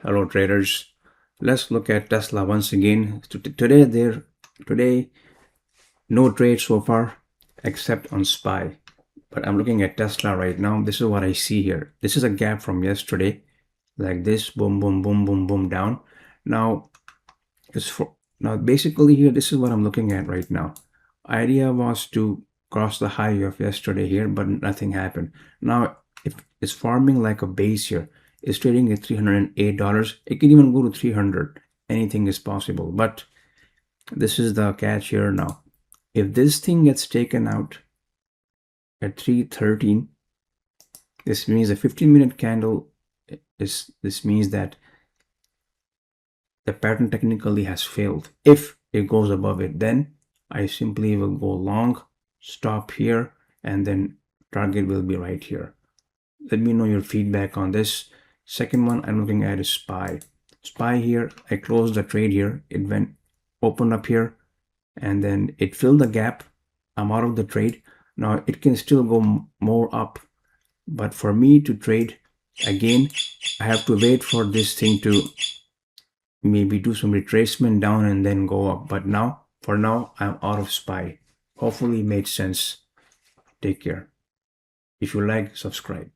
Hello traders. Let's look at Tesla once again. Today no trade so far except on SPY. But I'm looking at Tesla right now. This is what I see here. This is a gap from yesterday, like this, boom, boom, boom, boom, boom, down. Now basically here, this is what I'm looking at right now. Idea was to cross the high of yesterday here, but nothing happened. Now if it's forming like a base here, it's trading at $308. It can even go to 300. Anything is possible, but this is the catch here now. If this thing gets taken out at 313, this means a 15-minute candle this means that the pattern technically has failed. If it goes above it, then I simply will go long, stop here, and then target will be right here. Let me know your feedback on this. Second one I'm looking at is SPY. SPY here, I closed the trade here. It went open up here, and then it filled the gap. I'm out of the trade. Now it can still go more up, but for me to trade again, I have to wait for this thing to maybe do some retracement down and then go up. But now, for now, I'm out of SPY. Hopefully it made sense. Take care. If you like, subscribe.